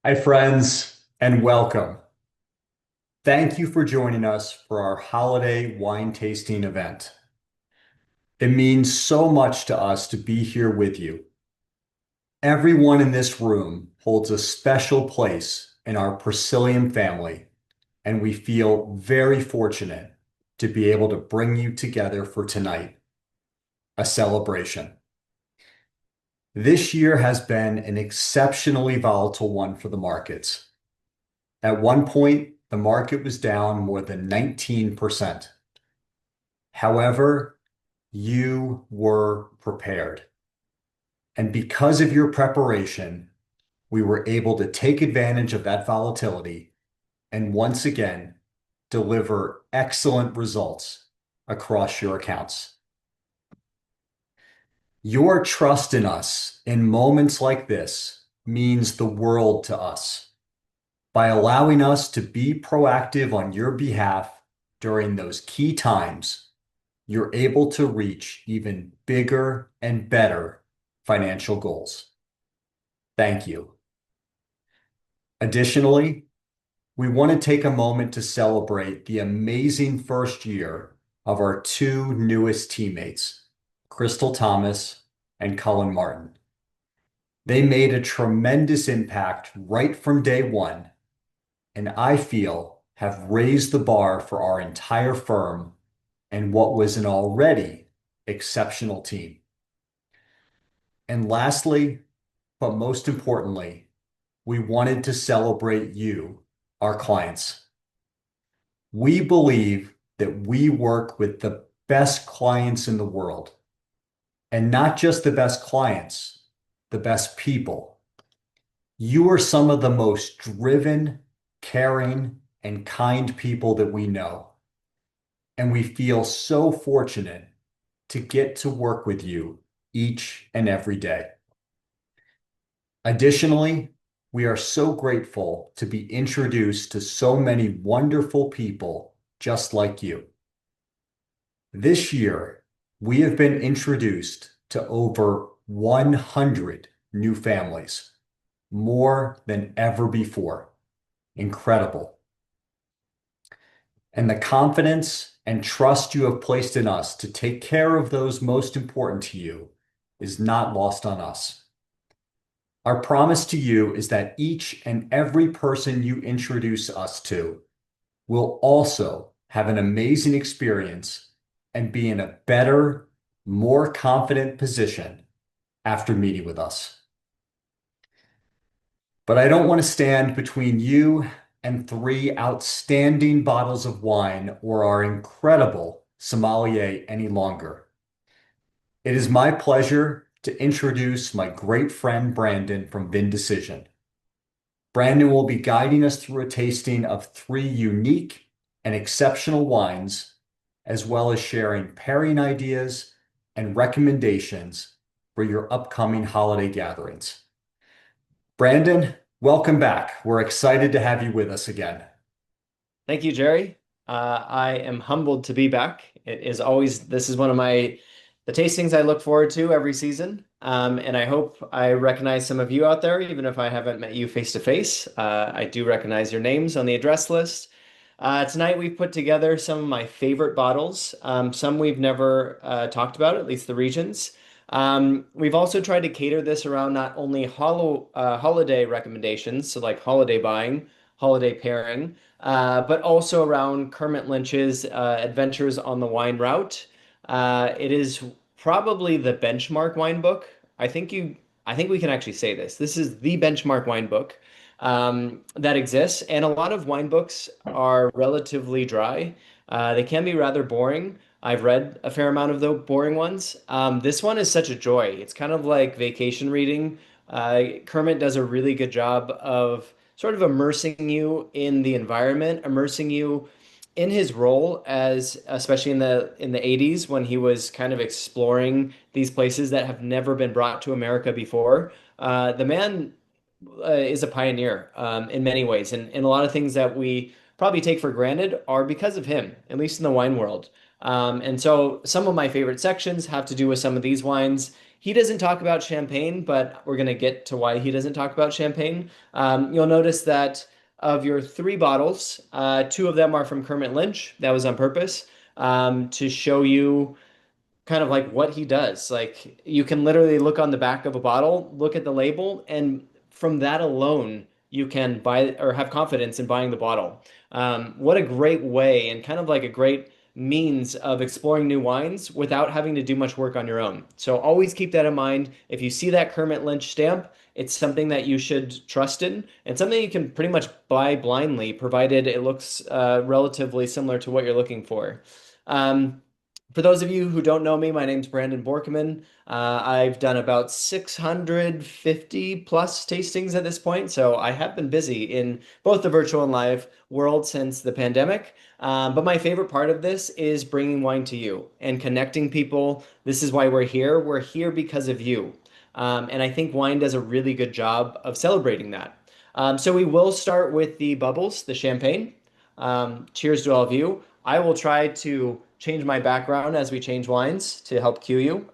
Hi, friends, and welcome. Thank you for joining us for our holiday wine tasting event. It means so much to us to be here with you. Everyone in this room holds a special place in our Presilium family, and we feel very fortunate to be able to bring you together for tonight, a celebration. This year has been an exceptionally volatile one for the markets. At one point, the market was down more than 19%. However, you were prepared. And because of your preparation, we were able to take advantage of that volatility and once again deliver excellent results across your accounts. Your trust in us in moments like this means the world to us. By allowing us to be proactive on your behalf during those key times, you're able to reach even bigger and better financial goals. Thank you. Additionally, we want to take a moment to celebrate the amazing first year of our two newest teammates, Crystal Thomas and Cullen Martin. They made a tremendous impact right from day one, and I feel have raised the bar for our entire firm and what was an already exceptional team. And lastly, but most importantly, we wanted to celebrate you, our clients. We believe that we work with the best clients in the world, and not just the best clients, the best people. You are some of the most driven, caring, and kind people that we know. And we feel so fortunate to get to work with you each and every day. Additionally, we are so grateful to be introduced to so many wonderful people just like you. This year, we have been introduced to over 100 new families, more than ever before. Incredible. And the confidence and trust you have placed in us to take care of those most important to you is not lost on us. Our promise to you is that each and every person you introduce us to will also have an amazing experience and be in a better, more confident position after meeting with us. But I don't want to stand between you and three outstanding bottles of wine or our incredible sommelier any longer. It is my pleasure to introduce my great friend Brandon from Decision. Brandon will be guiding us through a tasting of three unique and exceptional wines, as well as sharing pairing ideas and recommendations for your upcoming holiday gatherings. Brandon, welcome back. We're excited to have you with us again. Thank you, Jerry. I am humbled to be back. It is always, this is one of the tastings I look forward to every season. And I hope I recognize some of you out there, even if I haven't met you face to face. I do recognize your names on the address list. Tonight we've put together some of my favorite bottles, some we've never talked about, at least the regions. We've also tried to cater this around not only holiday recommendations, so like holiday buying, holiday pairing, but also around Kermit Lynch's Adventures on the Wine Route. It is probably the benchmark wine book. I think we can actually say this. This is the benchmark wine book that exists, and a lot of wine books are relatively dry. They can be rather boring. I've read a fair amount of the boring ones. This one is such a joy. It's kind of like vacation reading. Kermit does a really good job of sort of immersing you in the environment, immersing you in his role as, especially in the 80s when he was kind of exploring these places that have never been brought to America before. The man is a pioneer in many ways, and a lot of things that we probably take for granted are because of him, at least in the wine world. And so some of my favorite sections have to do with some of these wines. He doesn't talk about champagne, but we're going to get to why he doesn't talk about champagne. You'll notice that of your three bottles, two of them are from Kermit Lynch. That was on purpose, to show you kind of like what he does. Like you can literally look on the back of a bottle, look at the label, and from that alone, you can buy or have confidence in buying the bottle. What a great way and kind of like a great means of exploring new wines without having to do much work on your own. So always keep that in mind. If you see that Kermit Lynch stamp, it's something that you should trust in and something you can pretty much buy blindly, provided it looks relatively similar to what you're looking for. Um, for those of you who don't know me, my name's Brandon Borkman. I've done about 650 plus tastings at this point, so I have been busy in both the virtual and live world since the pandemic. But my favorite part of this is bringing wine to you and connecting people. This is why we're here. We're here because of you. And I think wine does a really good job of celebrating that. So we will start with the bubbles, the champagne. Cheers to all of you. I will try to change my background as we change wines to help cue you.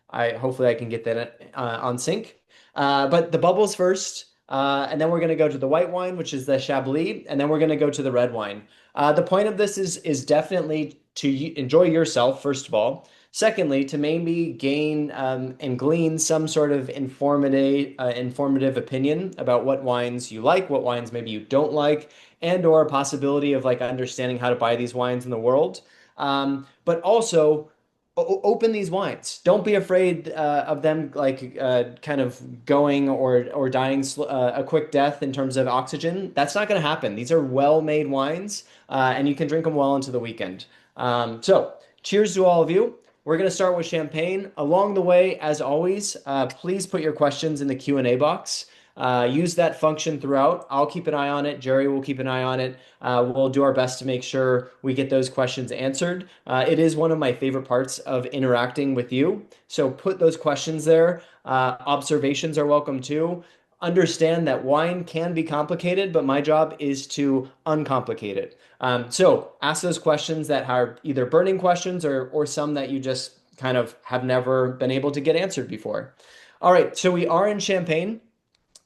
I hopefully I can get that on sync. But the bubbles first, and then we're going to go to the white wine, which is the Chablis, and then we're going to go to the red wine. The point of this is definitely to enjoy yourself, first of all. Secondly, to maybe gain and glean some sort of informative opinion about what wines you like, what wines maybe you don't like, and or a possibility of like understanding how to buy these wines in the world. But also open these wines. Don't be afraid of them like kind of going or dying a quick death in terms of oxygen. That's not going to happen. These are well-made wines, and you can drink them well into the weekend. So, cheers to all of you. We're going to start with champagne. Along the way, as always, please put your questions in the Q&A box. Use that function throughout. I'll keep an eye on it. Jerry will keep an eye on it. We'll do our best to make sure we get those questions answered. It is one of my favorite parts of interacting with you. So put those questions there. Observations are welcome too. Understand that wine can be complicated, but my job is to uncomplicate it. So ask those questions that are either burning questions or some that you just kind of have never been able to get answered before. All right, so we are in Champagne.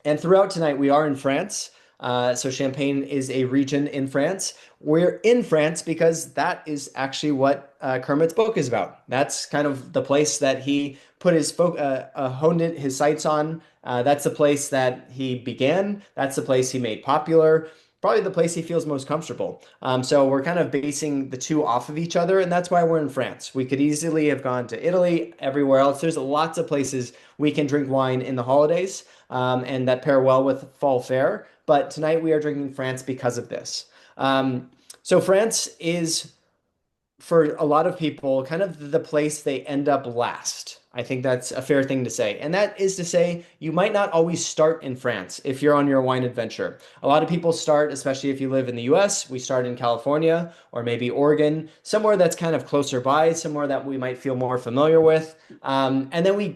And throughout tonight, we are in France. So Champagne is a region in France. We're in France because that is actually what Kermit's book is about. That's kind of the place that he put honed his sights on. That's the place that he began. That's the place he made popular. Probably the place he feels most comfortable. So we're kind of basing the two off of each other, and that's why we're in France. We could easily have gone to Italy, everywhere else. There's lots of places we can drink wine in the holidays, and that pair well with fall fare. But tonight we are drinking France because of this. So France is, for a lot of people, kind of the place they end up last. I think that's a fair thing to say. And that is to say, you might not always start in France if you're on your wine adventure. A lot of people start, especially if you live in the US, we start in California or maybe Oregon, somewhere that's kind of closer by, somewhere that we might feel more familiar with. And then we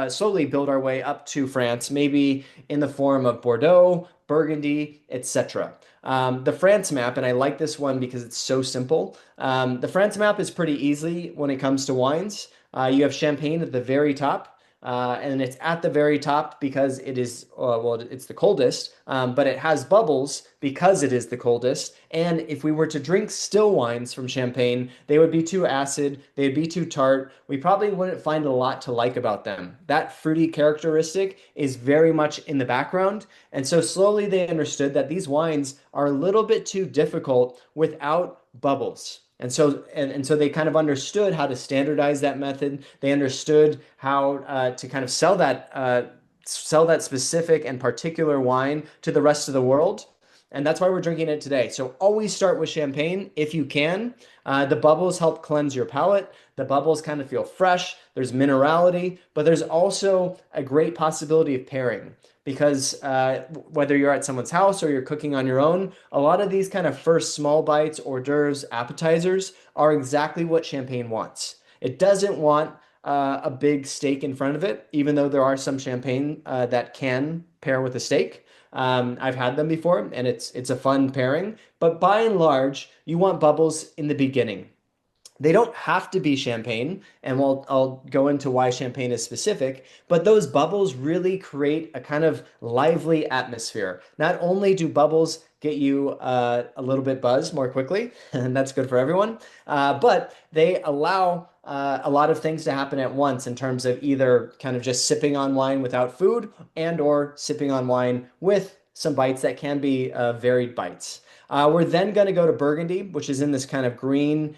slowly build our way up to France, maybe in the form of Bordeaux, Burgundy, etc. The France map, and I like this one because it's so simple. The France map is pretty easy when it comes to wines. You have Champagne at the very top, and it's at the very top because it is, well, it's the coldest, but it has bubbles because it is the coldest. And if we were to drink still wines from Champagne, they would be too acid, they'd be too tart. We probably wouldn't find a lot to like about them. That fruity characteristic is very much in the background. And so slowly they understood that these wines are a little bit too difficult without bubbles. And so they kind of understood how to standardize that method. They understood how to kind of sell that specific and particular wine to the rest of the world. And that's why we're drinking it today. So always start with champagne if you can. The bubbles help cleanse your palate. The bubbles kind of feel fresh. There's minerality, but there's also a great possibility of pairing because whether you're at someone's house or you're cooking on your own, a lot of these kind of first small bites, hors d'oeuvres, appetizers are exactly what champagne wants. It doesn't want a big steak in front of it, even though there are some champagne that can pair with a steak. I've had them before, and it's a fun pairing. But by and large, you want bubbles in the beginning. They don't have to be champagne, and I'll go into why champagne is specific, but those bubbles really create a kind of lively atmosphere. Not only do bubbles get you a little bit buzzed more quickly, and that's good for everyone, but they allow a lot of things to happen at once in terms of either kind of just sipping on wine without food and or sipping on wine with some bites that can be varied bites. We're then going to go to Burgundy, which is in this kind of green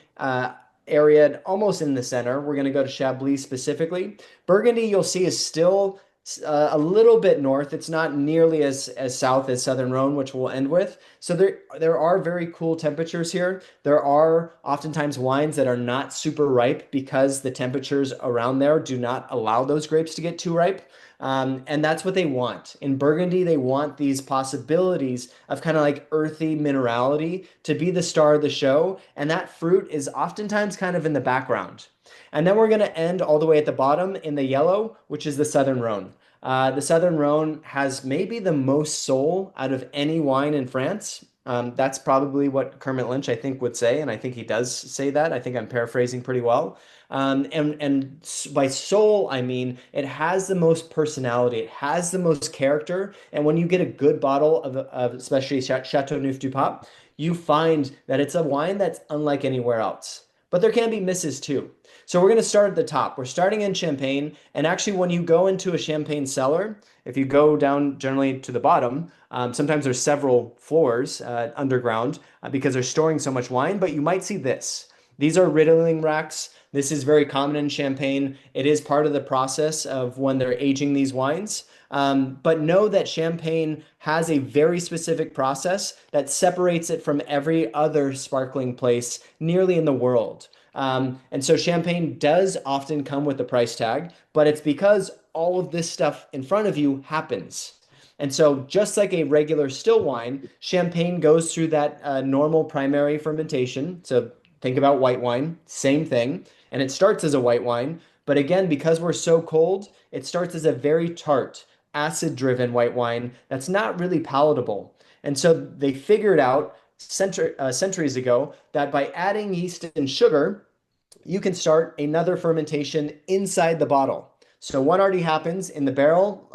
area almost in the center. We're going to go to Chablis specifically. Burgundy, you'll see, is still a little bit north. It's not nearly as south as Southern Rhone, which we'll end with. So there are very cool temperatures here. There are oftentimes wines that are not super ripe because the temperatures around there do not allow those grapes to get too ripe. And that's what they want. In Burgundy, they want these possibilities of kind of like earthy minerality to be the star of the show. And that fruit is oftentimes kind of in the background. And then we're going to end all the way at the bottom in the yellow, which is the Southern Rhone. The Southern Rhone has maybe the most soul out of any wine in France. That's probably what Kermit Lynch, I think, would say, and I think he does say that. I think I'm paraphrasing pretty well. And by soul, I mean it has the most personality, it has the most character. And when you get a good bottle of especially Chateauneuf du Pape, you find that it's a wine that's unlike anywhere else. But there can be misses too. So we're going to start at the top. We're starting in Champagne. And actually, when you go into a Champagne cellar, if you go down generally to the bottom, sometimes there's several floors underground because they're storing so much wine, but you might see this. These are riddling racks. This is very common in Champagne. It is part of the process of when they're aging these wines. But know that Champagne has a very specific process that separates it from every other sparkling place nearly in the world. And so Champagne does often come with a price tag, but it's because all of this stuff in front of you happens. And so, just like a regular still wine, Champagne goes through that normal primary fermentation. So, think about white wine, same thing. And it starts as a white wine. But again, because we're so cold, it starts as a very tart, acid driven white wine that's not really palatable. And so, they figured out centuries ago that by adding yeast and sugar, you can start another fermentation inside the bottle. So one already happens in the barrel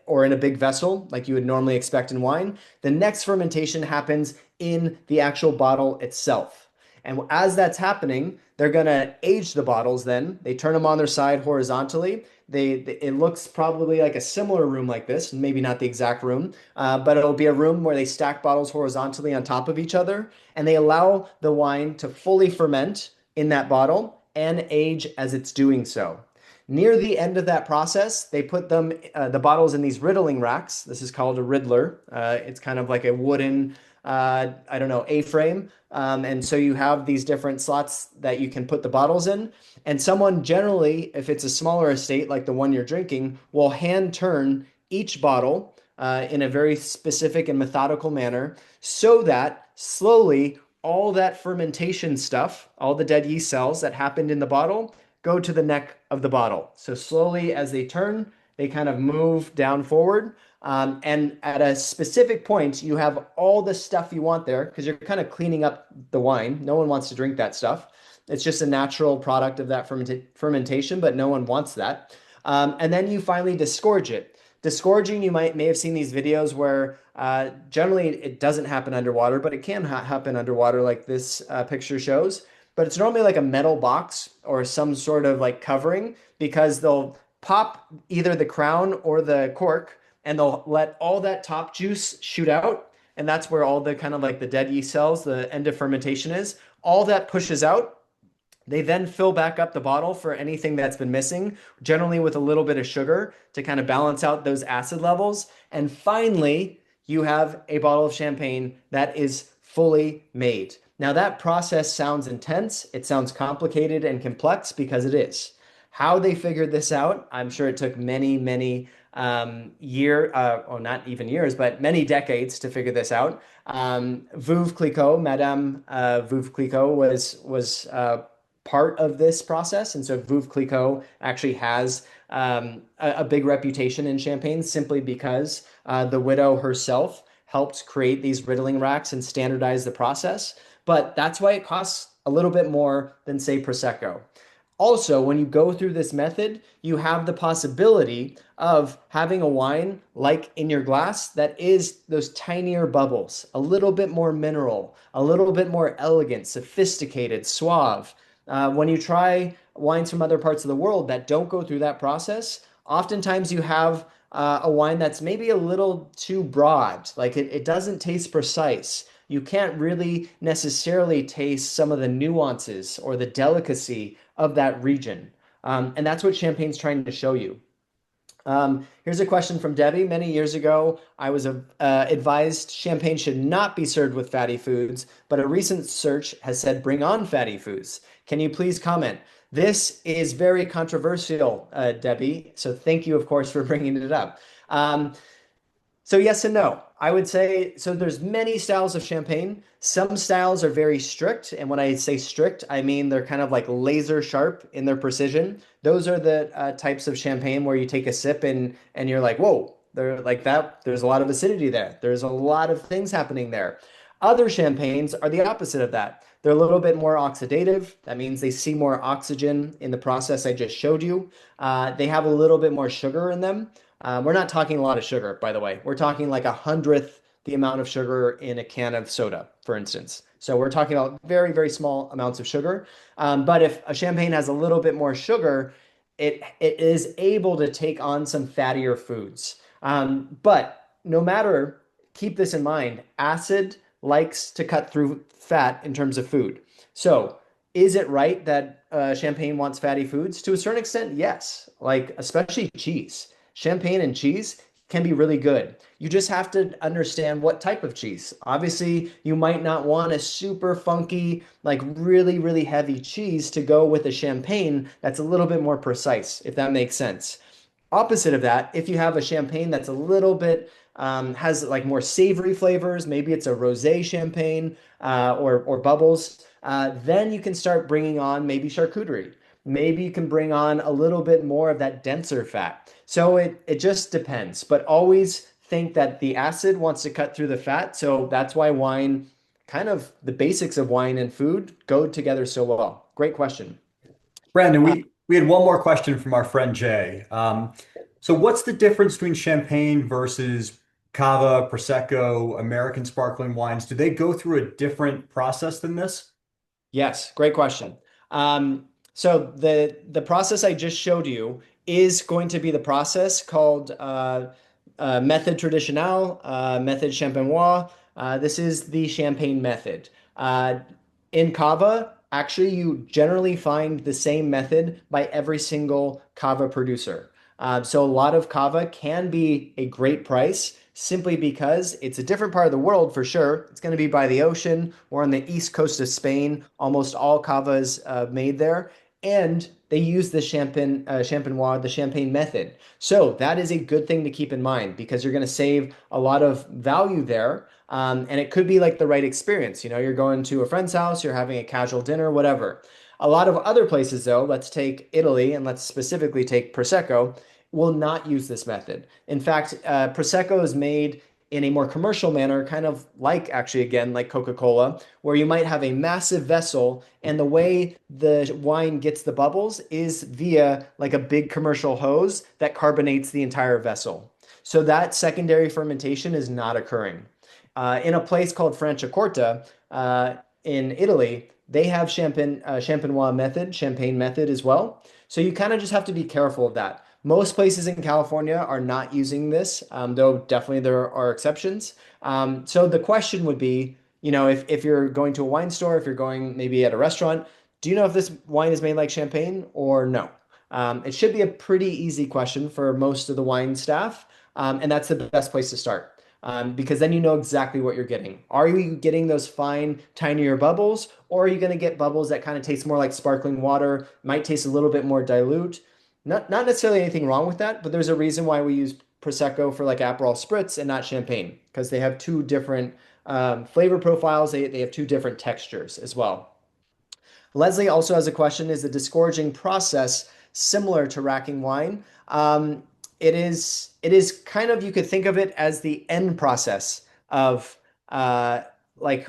or in a big vessel, like you would normally expect in wine. The next fermentation happens in the actual bottle itself. And as that's happening, they're going to age the bottles then. They turn them on their side horizontally. It looks probably like a similar room like this, maybe not the exact room, but it'll be a room where they stack bottles horizontally on top of each other, and they allow the wine to fully ferment in that bottle and age as it's doing so. Near the end of that process, they put the bottles in these riddling racks. This is called a riddler. It's kind of like a wooden, I don't know, A-frame. And so you have these different slots that you can put the bottles in. And someone generally, if it's a smaller estate like the one you're drinking, will hand turn each bottle in a very specific and methodical manner so that slowly all that fermentation stuff, all the dead yeast cells that happened in the bottle, go to the neck of the bottle. So slowly as they turn, they kind of move down forward. And at a specific point, you have all the stuff you want there because you're kind of cleaning up the wine. No one wants to drink that stuff. It's just a natural product of that fermentation, but no one wants that. And then you finally disgorge it. Disgorging, you may have seen these videos where generally it doesn't happen underwater, but it can happen underwater like this picture shows. But it's normally like a metal box or some sort of like covering because they'll pop either the crown or the cork and they'll let all that top juice shoot out. And that's where all the kind of like the dead yeast cells, the end of fermentation is. All that pushes out. They then fill back up the bottle for anything that's been missing, generally with a little bit of sugar to kind of balance out those acid levels. And finally, you have a bottle of champagne that is fully made. Now, that process sounds intense. It sounds complicated and complex because it is. How they figured this out, I'm sure it took many, many or not even years, but many decades to figure this out. Veuve Clicquot, Madame Veuve Clicquot was part of this process. And so Veuve Clicquot actually has a big reputation in Champagne simply because the widow herself helped create these riddling racks and standardize the process. But that's why it costs a little bit more than, say, Prosecco. Also, when you go through this method, you have the possibility of having a wine like in your glass that is those tinier bubbles, a little bit more mineral, a little bit more elegant, sophisticated, suave. When you try wines from other parts of the world that don't go through that process, oftentimes you have a wine that's maybe a little too broad, like it doesn't taste precise. You can't really necessarily taste some of the nuances or the delicacy of that region. And that's what Champagne's trying to show you. Here's a question from Debbie. Many years ago, I was advised champagne should not be served with fatty foods, but a recent search has said bring on fatty foods. Can you please comment? This is very controversial, Debbie. So thank you, of course, for bringing it up. So yes and no. I would say so there's many styles of champagne. Some styles are very strict, and when I say strict, I mean they're kind of like laser sharp in their precision. Those are the types of champagne where you take a sip and you're like, "Whoa, they're like that. There's a lot of acidity there. There's a lot of things happening there." Other champagnes are the opposite of that. They're a little bit more oxidative. That means they see more oxygen in the process I just showed you. They have a little bit more sugar in them. We're not talking a lot of sugar, by the way. We're talking like 100th the amount of sugar in a can of soda, for instance. So we're talking about very, very small amounts of sugar. But if a champagne has a little bit more sugar, it is able to take on some fattier foods. But no matter, keep this in mind, acid likes to cut through fat in terms of food. So is it right that champagne wants fatty foods? To a certain extent, yes. Like especially cheese. Champagne and cheese can be really good. You just have to understand what type of cheese. Obviously, you might not want a super funky, like really, really heavy cheese to go with a champagne that's a little bit more precise, if that makes sense. Opposite of that, if you have a champagne that's a little bit has like more savory flavors, maybe it's a rosé champagne or bubbles, then you can start bringing on maybe charcuterie. Maybe you can bring on a little bit more of that denser fat. So it just depends, but always think that the acid wants to cut through the fat. So that's why wine, kind of the basics of wine and food go together so well. Great question. Brandon, we had one more question from our friend Jay. So what's the difference between champagne versus cava, prosecco, American sparkling wines? Do they go through a different process than this? Yes, great question. So the process I just showed you is going to be the process called method traditionnel, method champenois. This is the champagne method. In cava, actually, you generally find the same method by every single cava producer. So a lot of cava can be a great price simply because it's a different part of the world for sure. It's going to be by the ocean or on the east coast of Spain. Almost all cava is made there. And they use the champenois, the champagne method. So that is a good thing to keep in mind because you're going to save a lot of value there. And it could be like the right experience. You know, you're going to a friend's house, you're having a casual dinner, whatever. A lot of other places, though, let's take Italy and let's specifically take Prosecco, will not use this method. In fact, Prosecco is made in a more commercial manner, kind of like actually, again, like Coca-Cola, where you might have a massive vessel and the way the wine gets the bubbles is via like a big commercial hose that carbonates the entire vessel. So that secondary fermentation is not occurring. In a place called Franciacorta in Italy, they have champenois method, champagne method as well. So you kind of just have to be careful of that. Most places in California are not using this, though definitely there are exceptions. So the question would be, you know, if you're going to a wine store, if you're going maybe at a restaurant, do you know if this wine is made like champagne or no? It should be a pretty easy question for most of the wine staff, and that's the best place to start. Because then you know exactly what you're getting. Are you getting those fine, tinier bubbles, or are you going to get bubbles that kind of taste more like sparkling water, might taste a little bit more dilute? Not necessarily anything wrong with that, but there's a reason why we use Prosecco for like Aperol Spritz and not champagne, because they have two different flavor profiles. They have two different textures as well. Leslie also has a question, is the disgorging process similar to racking wine? It is kind of, you could think of it as the end process of like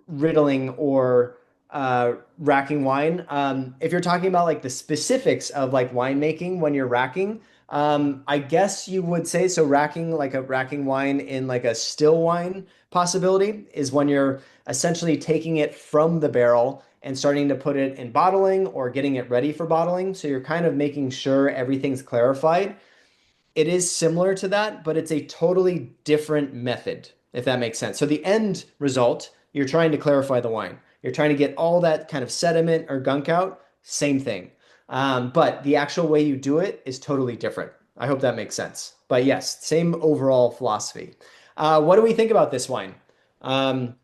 riddling or racking wine. If you're talking about like the specifics of like winemaking when you're racking, I guess you would say so. Racking like a racking wine in like a still wine possibility is when you're essentially taking it from the barrel and starting to put it in bottling or getting it ready for bottling. So you're kind of making sure everything's clarified. It is similar to that, but it's a totally different method, if that makes sense. So the end result, you're trying to clarify the wine. You're trying to get all that kind of sediment or gunk out, same thing. But the actual way you do it is totally different. I hope that makes sense. But yes, same overall philosophy. What do we think about this wine? Um,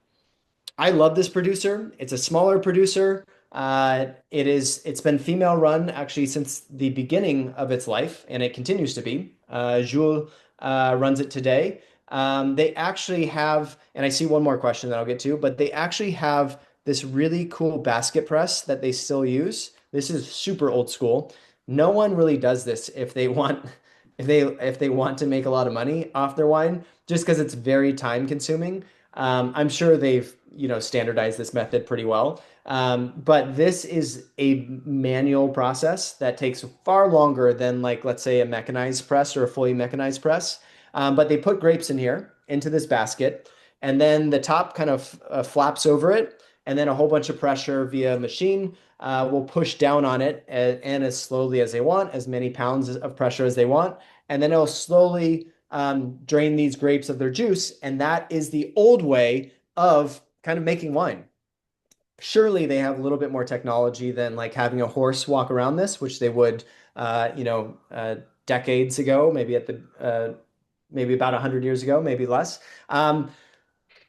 I love this producer. It's a smaller producer. It's been female run actually since the beginning of its life, and it continues to be. Jules runs it today. They actually have, and I see one more question that I'll get to, but they actually have this really cool basket press that they still use. This is super old school. No one really does this if they want if they want to make a lot of money off their wine, just because it's very time consuming. I'm sure they've, standardized this method pretty well. But this is a manual process that takes far longer than like, let's say a mechanized press or a fully mechanized press. But they put grapes in here into this basket, and then the top kind of flaps over it, and then a whole bunch of pressure via machine will push down on it and as slowly as they want, as many pounds of pressure as they want, and then it'll slowly drain these grapes of their juice. And that is the old way of kind of making wine. Surely they have a little bit more technology than like having a horse walk around this, which they would, decades ago, maybe about 100 years ago, maybe less.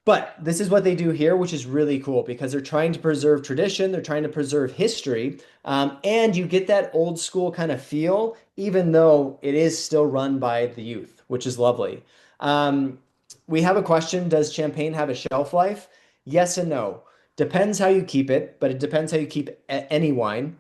But this is what they do here, which is really cool because they're trying to preserve tradition, they're trying to preserve history, and you get that old school kind of feel, even though it is still run by the youth, which is lovely. Um, we have a question. Does champagne have a shelf life? Yes and no. Depends how you keep it, but it depends how you keep any wine.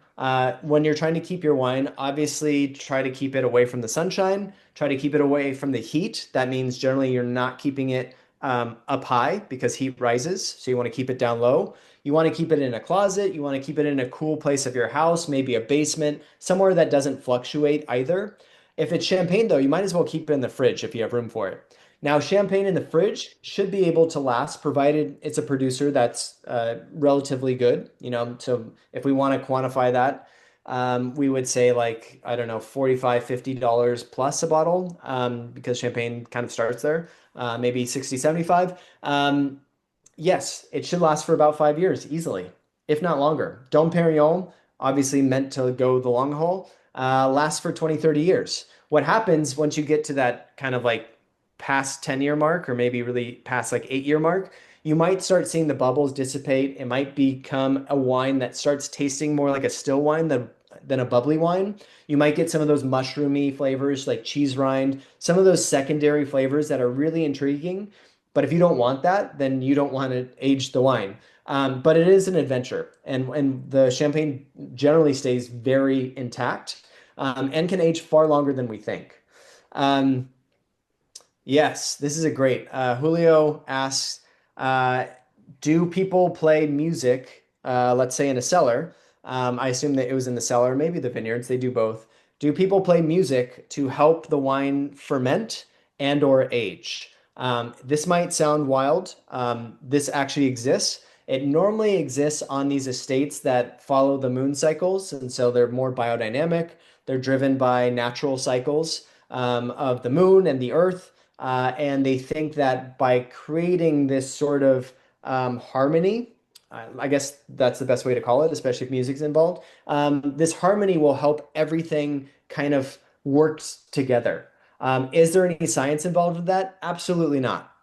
When you're trying to keep your wine, obviously try to keep it away from the sunshine, try to keep it away from the heat. That means generally you're not keeping it up high because heat rises. So you want to keep it down low. You want to keep it in a closet. You want to keep it in a cool place of your house, maybe a basement, somewhere that doesn't fluctuate either. If it's champagne, though, you might as well keep it in the fridge if you have room for it. Now, champagne in the fridge should be able to last, provided it's a producer that's relatively good. So if we want to quantify that, we would say like, I don't know, 45, $50 plus a bottle, because champagne kind of starts there, maybe 60, 75. Yes, it should last for about 5 years easily, if not longer. Dom Perignon, obviously meant to go the long haul, lasts for 20, 30 years. What happens once you get to that kind of like past 10-year mark, or maybe really past like 8-year mark, you might start seeing the bubbles dissipate. It might become a wine that starts tasting more like a still wine than a bubbly wine. You might get some of those mushroomy flavors like cheese rind, some of those secondary flavors that are really intriguing. But if you don't want that, then you don't want to age the wine. But it is an adventure, and the champagne generally stays very intact, and can age far longer than we think. Um, Yes, this is a great. Julio asks, do people play music, let's say in a cellar? I assume that it was in the cellar, maybe the vineyards, they do both. Do people play music to help the wine ferment and or age? This might sound wild. This actually exists. It normally exists on these estates that follow the moon cycles, and so they're more biodynamic. They're driven by natural cycles of the moon and the earth. And they think that by creating this sort of harmony, I guess that's the best way to call it, especially if music's involved. This harmony will help everything kind of work together. Is there any science involved with that? Absolutely not.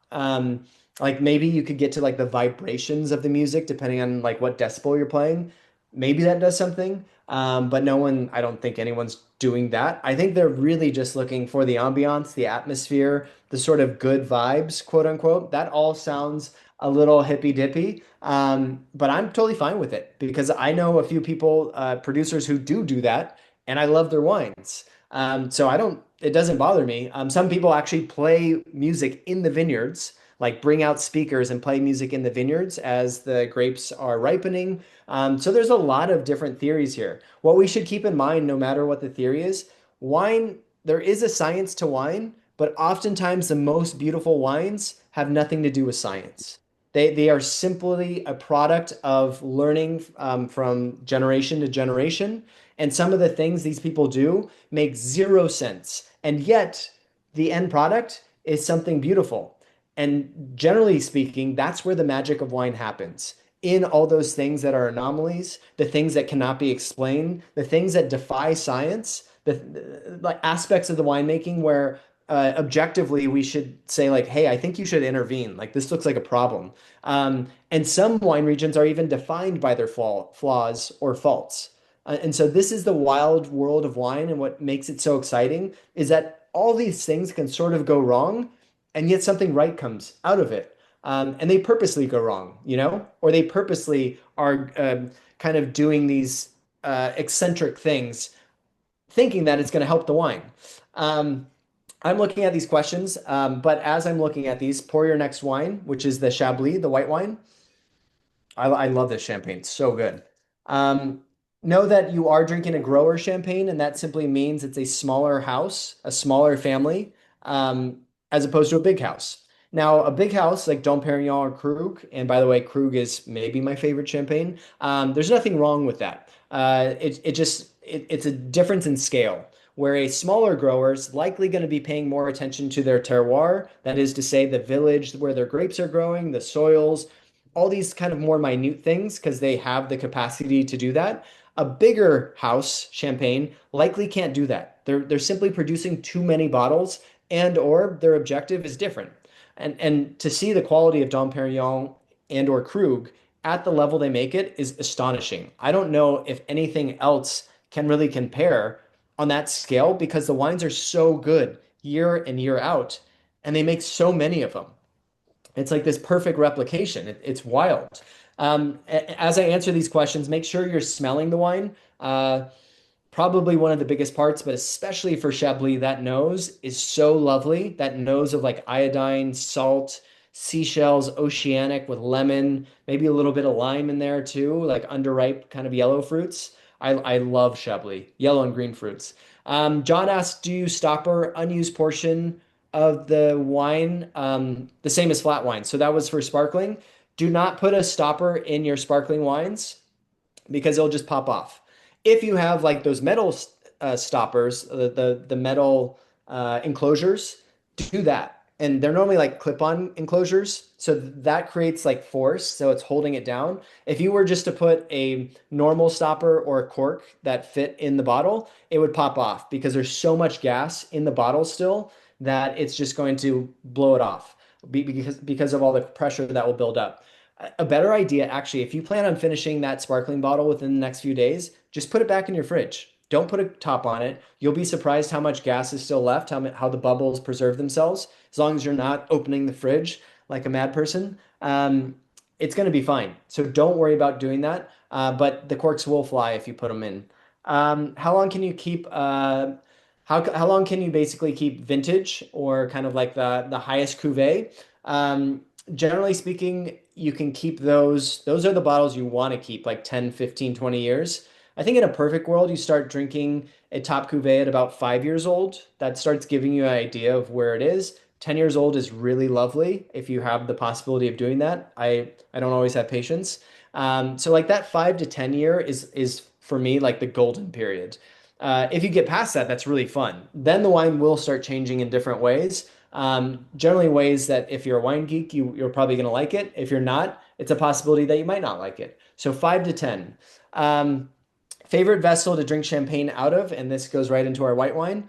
Like maybe you could get to like the vibrations of the music depending on like what decibel you're playing. Maybe that does something. But no one, I don't think anyone's doing that. I think they're really just looking for the ambiance, the atmosphere, the sort of good vibes, quote unquote. That all sounds a little hippy dippy, but I'm totally fine with it because I know a few people, producers who do that, and I love their wines. So it doesn't bother me. Some people actually play music in the vineyards, like bring out speakers and play music in the vineyards as the grapes are ripening. So there's a lot of different theories here. What we should keep in mind, no matter what the theory is, wine, there is a science to wine, but oftentimes the most beautiful wines have nothing to do with science. They are simply a product of learning from generation to generation. And some of the things these people do make zero sense. And yet, the end product is something beautiful. And generally speaking, that's where the magic of wine happens. In all those things that are anomalies, the things that cannot be explained, the things that defy science, the like aspects of the winemaking where objectively we should say like, hey, I think you should intervene. Like this looks like a problem. And some wine regions are even defined by their flaws or faults. And so this is the wild world of wine, and what makes it so exciting is that all these things can sort of go wrong, and yet something right comes out of it. And they purposely go wrong, or they purposely are kind of doing these eccentric things, thinking that it's going to help the wine. Um, I'm looking at these questions, but as I'm looking at these, pour your next wine, which is the Chablis, the white wine. I love this champagne. It's so good. Um, know that you are drinking a grower champagne, and that simply means it's a smaller house, a smaller family, as opposed to a big house. Now, a big house like Dom Perignon or Krug, and by the way, Krug is maybe my favorite champagne. There's nothing wrong with that. It's a difference in scale. Where a smaller grower is likely going to be paying more attention to their terroir, that is to say, the village where their grapes are growing, the soils, all these kind of more minute things because they have the capacity to do that. A bigger house, Champagne, likely can't do that. They're simply producing too many bottles and or their objective is different. And to see the quality of Dom Perignon and or Krug at the level they make it is astonishing. I don't know if anything else can really compare on that scale because the wines are so good year in year out and they make so many of them. It's like this perfect replication. It's wild. As I answer these questions, make sure you're smelling the wine. Probably one of the biggest parts, but especially for Chablis, that nose is so lovely. That nose of like iodine, salt, seashells, oceanic with lemon, maybe a little bit of lime in there too, like underripe kind of yellow fruits. I love Chablis, yellow and green fruits. John asked, do you stopper unused portion of the wine, the same as flat wine? So that was for sparkling. Do not put a stopper in your sparkling wines because it'll just pop off. If you have like those metal stoppers, the metal enclosures, do that. And they're normally like clip-on enclosures, so that creates like force, so it's holding it down. If you were just to put a normal stopper or a cork that fit in the bottle, it would pop off because there's so much gas in the bottle still that it's just going to blow it off because of all the pressure that will build up. A better idea, actually, if you plan on finishing that sparkling bottle within the next few days, just put it back in your fridge. Don't put a top on it. You'll be surprised how much gas is still left, how the bubbles preserve themselves. As long as you're not opening the fridge like a mad person, it's going to be fine. So don't worry about doing that. But the corks will fly if you put them in. How long can you keep? How long can you basically keep vintage or kind of like the highest cuvee? Generally speaking, you can keep those. Those are the bottles you want to keep like 10, 15, 20 years. I think in a perfect world, you start drinking a top cuvee at about 5 years old. That starts giving you an idea of where it is. 10 years old is really lovely if you have the possibility of doing that. I don't always have patience. So like that 5 to 10 year is for me like the golden period. If you get past that, that's really fun. Then the wine will start changing in different ways. Generally ways that if you're a wine geek, you're probably going to like it. If you're not, it's a possibility that you might not like it. So 5 to 10. Favorite vessel to drink champagne out of, and this goes right into our white wine.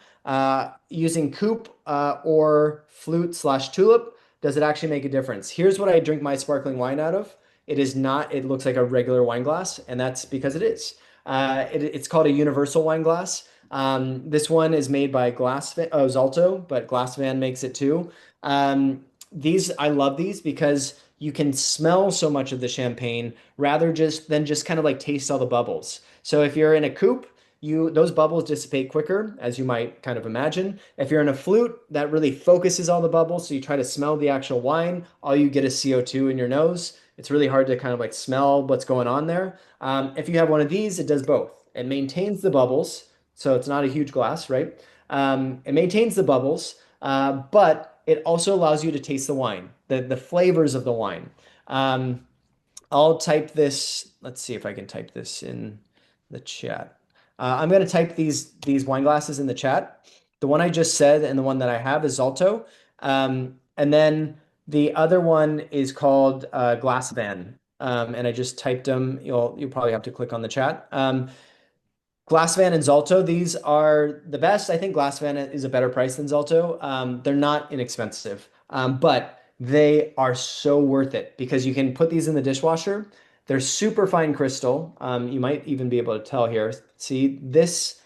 Using coupe or flute slash tulip, does it actually make a difference? Here's what I drink my sparkling wine out of. It is not, it looks like a regular wine glass, and that's because it is. It's called a universal wine glass. This one is made by Zalto, but Glassvan makes it too. I love these because you can smell so much of the champagne rather than just kind of like taste all the bubbles. So if you're in a coupe, those bubbles dissipate quicker, as you might kind of imagine. If you're in a flute, that really focuses all the bubbles, so you try to smell the actual wine, all you get is CO2 in your nose. It's really hard to kind of like smell what's going on there. If you have one of these, it does both. It maintains the bubbles, so it's not a huge glass, right? It maintains the bubbles, but it also allows you to taste the wine, the flavors of the wine. Um, I'll type this. Let's see if I can type this in the chat. I'm going to type these wine glasses in the chat. The one I just said and the one that I have is Zalto. And then the other one is called Glass Van. And I just typed them. You'll probably have to click on the chat. Glassvan and Zalto, these are the best. I think Glassvan is a better price than Zalto. They're not inexpensive, but they are so worth it because you can put these in the dishwasher. They're super fine crystal. You might even be able to tell here. See, this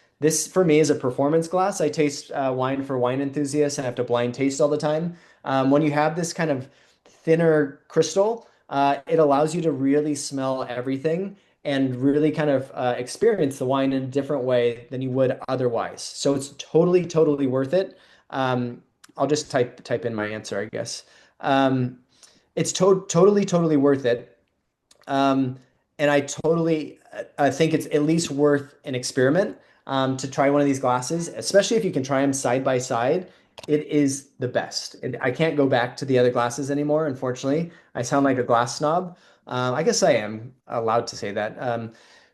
for me is a performance glass. I taste wine for wine enthusiasts and I have to blind taste all the time. When you have this kind of thinner crystal, it allows you to really smell everything and really kind of experience the wine in a different way than you would otherwise. So it's totally, totally worth it. I'll just type in my answer, I guess. It's totally, totally worth it. And I totally think it's at least worth an experiment to try one of these glasses, especially if you can try them side by side. It is the best. I can't go back to the other glasses anymore, unfortunately. I sound like a glass snob. I guess I am allowed to say that.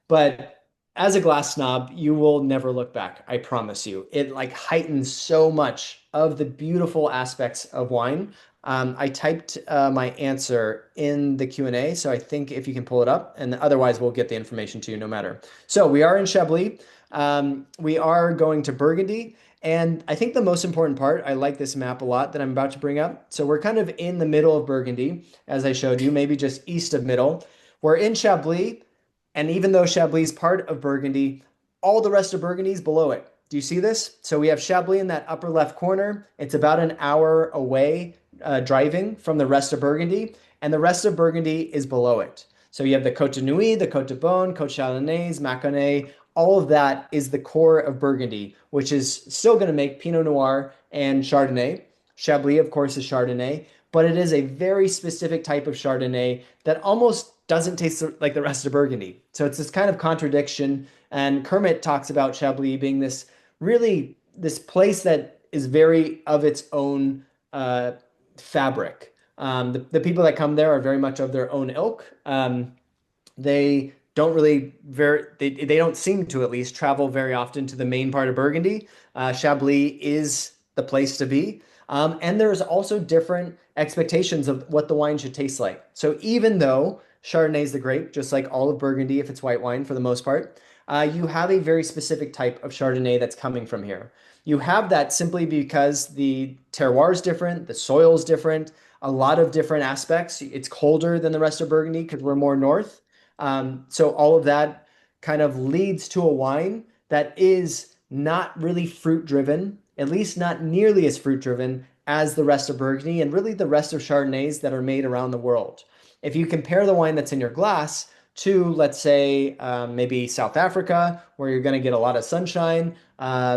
But as a glass snob, you will never look back. I promise you. It like heightens so much of the beautiful aspects of wine. I typed my answer in the Q&A, so I think if you can pull it up, and otherwise we'll get the information to you no matter. So we are in Chablis. We are going to Burgundy. And I think the most important part, I like this map a lot that I'm about to bring up. So we're kind of in the middle of Burgundy, as I showed you, maybe just east of middle. We're in Chablis, and even though Chablis is part of Burgundy, all the rest of Burgundy is below it. Do you see this? So we have Chablis in that upper left corner. It's about an hour away driving from the rest of Burgundy, and the rest of Burgundy is below it. So you have the Côte de Nuit, the Côte de Beaune, Côte Chalonnaise, Mâconnais. All of that is the core of Burgundy, which is still going to make Pinot Noir and Chardonnay. Chablis, of course, is Chardonnay, but it is a very specific type of Chardonnay that almost doesn't taste like the rest of Burgundy. So it's this kind of contradiction. And Kermit talks about Chablis being this place that is very of its own fabric. The people that come there are very much of their own ilk. They don't really they don't seem to at least travel very often to the main part of Burgundy. Chablis is the place to be. And there's also different expectations of what the wine should taste like. So even though Chardonnay is the grape, just like all of Burgundy, if it's white wine for the most part, you have a very specific type of Chardonnay that's coming from here. You have that simply because the terroir is different, the soil is different, a lot of different aspects. It's colder than the rest of Burgundy because we're more north. So all of that kind of leads to a wine that is not really fruit driven, at least not nearly as fruit driven as the rest of Burgundy and really the rest of Chardonnays that are made around the world. If you compare the wine that's in your glass to, let's say, maybe South Africa, where you're going to get a lot of sunshine,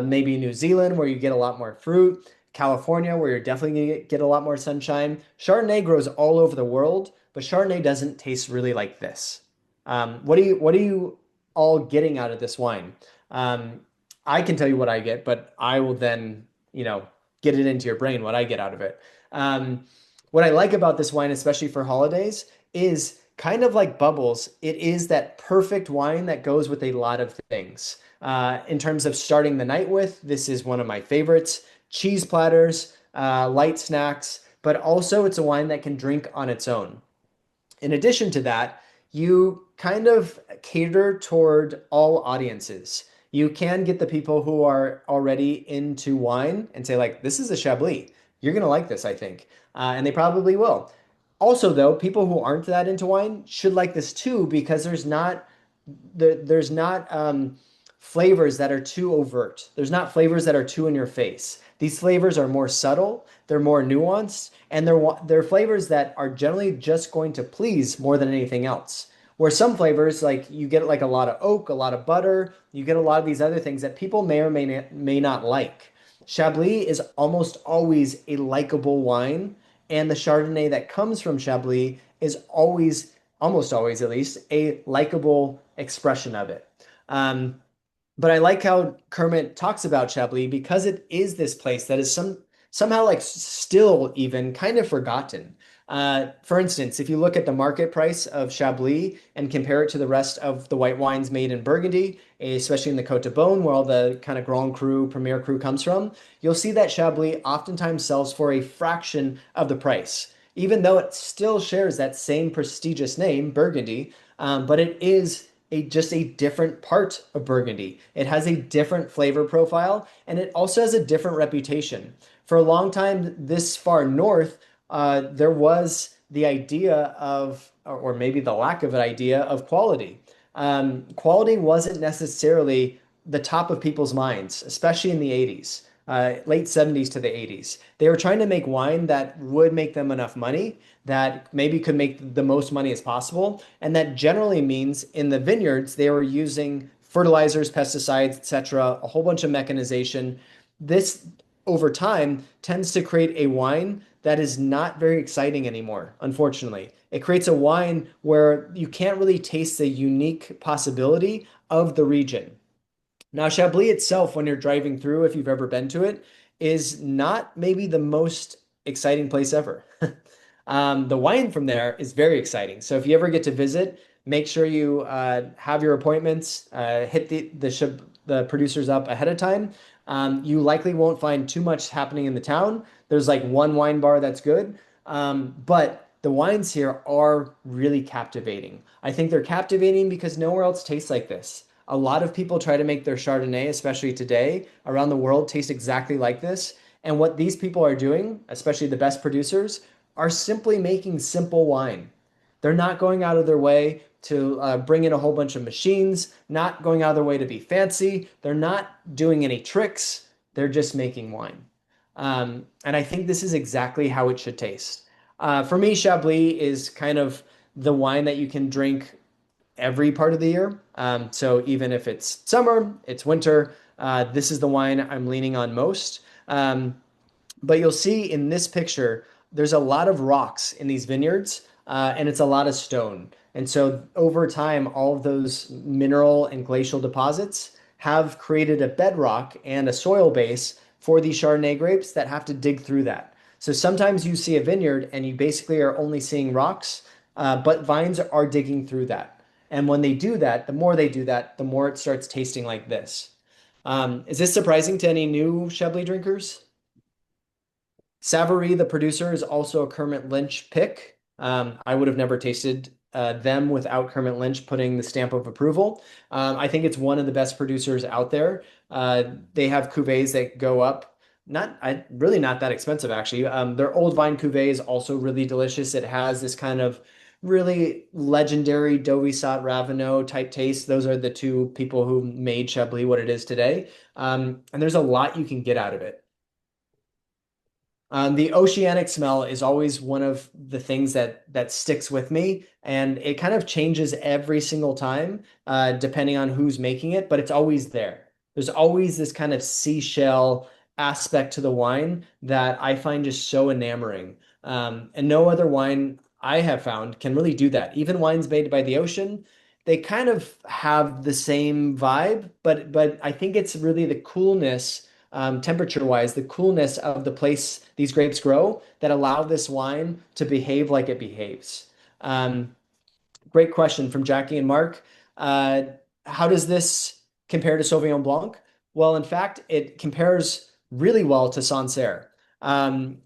maybe New Zealand, where you get a lot more fruit, California, where you're definitely going to get a lot more sunshine. Chardonnay grows all over the world, but Chardonnay doesn't taste really like this. What are you all getting out of this wine? I can tell you what I get, but I will then, get it into your brain what I get out of it. What I like about this wine, especially for holidays, is kind of like bubbles. It is that perfect wine that goes with a lot of things. In terms of starting the night with, this is one of my favorites. Cheese platters, light snacks, but also it's a wine that can drink on its own. In addition to that, you kind of cater toward all audiences. You can get the people who are already into wine and say, like, this is a Chablis. You're going to like this, I think. And they probably will. Also, though, people who aren't that into wine should like this too, because there's not flavors that are too overt. There's not flavors that are too in your face. These flavors are more subtle, they're more nuanced, and they're flavors that are generally just going to please more than anything else. Where some flavors, like you get like a lot of oak, a lot of butter, you get a lot of these other things that people may or may not like. Chablis is almost always a likable wine, and the Chardonnay that comes from Chablis is always, almost always at least, a likable expression of it. Um, but I like how Kermit talks about Chablis because it is this place that is somehow like still even kind of forgotten. For instance, if you look at the market price of Chablis and compare it to the rest of the white wines made in Burgundy, especially in the Côte de Beaune, where all the kind of Grand Cru, Premier Cru comes from, you'll see that Chablis oftentimes sells for a fraction of the price, even though it still shares that same prestigious name, Burgundy. But it is just a different part of Burgundy. It has a different flavor profile, and it also has a different reputation. For a long time, this far north, there was the idea of, or maybe the lack of an idea of quality. Quality wasn't necessarily the top of people's minds, especially in the 80s, late 70s to the 80s. They were trying to make wine that would make them enough money, that maybe could make the most money as possible. And that generally means in the vineyards, they were using fertilizers, pesticides, etc., a whole bunch of mechanization. This over time tends to create a wine that is not very exciting anymore, unfortunately. It creates a wine where you can't really taste the unique possibility of the region. Now, Chablis itself, when you're driving through, if you've ever been to it, is not maybe the most exciting place ever. The wine from there is very exciting. So if you ever get to visit, make sure you have your appointments, hit the producers up ahead of time. You likely won't find too much happening in the town. There's like one wine bar that's good, but the wines here are really captivating. I think they're captivating because nowhere else tastes like this. A lot of people try to make their Chardonnay, especially today, around the world, taste exactly like this. And what these people are doing, especially the best producers, are simply making simple wine. They're not going out of their way to bring in a whole bunch of machines, not going out of their way to be fancy. They're not doing any tricks. They're just making wine. And I think this is exactly how it should taste. For me, Chablis is kind of the wine that you can drink every part of the year. So even if it's summer, it's winter, this is the wine I'm leaning on most. But you'll see in this picture, there's a lot of rocks in these vineyards, and it's a lot of stone. And so over time, all of those mineral and glacial deposits have created a bedrock and a soil base for these Chardonnay grapes that have to dig through that. So sometimes you see a vineyard and you basically are only seeing rocks, but vines are digging through that. And when they do that, the more they do that, the more it starts tasting like this. Is this surprising to any new Chablis drinkers? Savory, the producer, is also a Kermit Lynch pick. I would have never tasted them without Kermit Lynch putting the stamp of approval. I think it's one of the best producers out there. They have cuvées that go up, really not that expensive actually. Their old vine cuvée is also really delicious. It has this kind of really legendary Dovisat Ravenot type taste. Those are the two people who made Chablis what it is today. And there's a lot you can get out of it. The oceanic smell is always one of the things that sticks with me, and it kind of changes every single time, depending on who's making it, but it's always there. There's always this kind of seashell aspect to the wine that I find just so enamoring. And no other wine I have found can really do that. Even wines made by the ocean, they kind of have the same vibe, but I think it's really the coolness temperature wise, the coolness of the place these grapes grow that allow this wine to behave like it behaves. Um, Great question from Jackie and Mark. Uh, how does this compare to Sauvignon Blanc? Well, in fact, it compares really well to Sancerre. Um,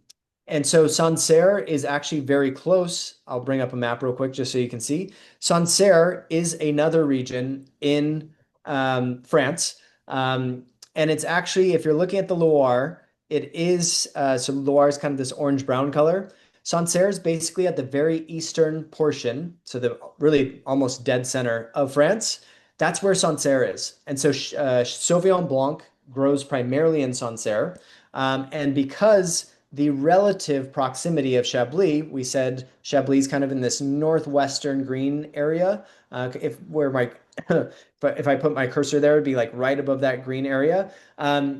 and so Sancerre is actually very close. I'll bring up a map real quick just so you can see. Sancerre is another region in France. Um, and it's actually, if you're looking at the Loire, it is, so Loire is kind of this orange brown color. Sancerre is basically at the very eastern portion, so the really almost dead center of France. That's where Sancerre is. And so Sauvignon Blanc grows primarily in Sancerre. And because the relative proximity of Chablis, we said Chablis is kind of in this northwestern green area. If where my if I put my cursor there, it'd be like right above that green area.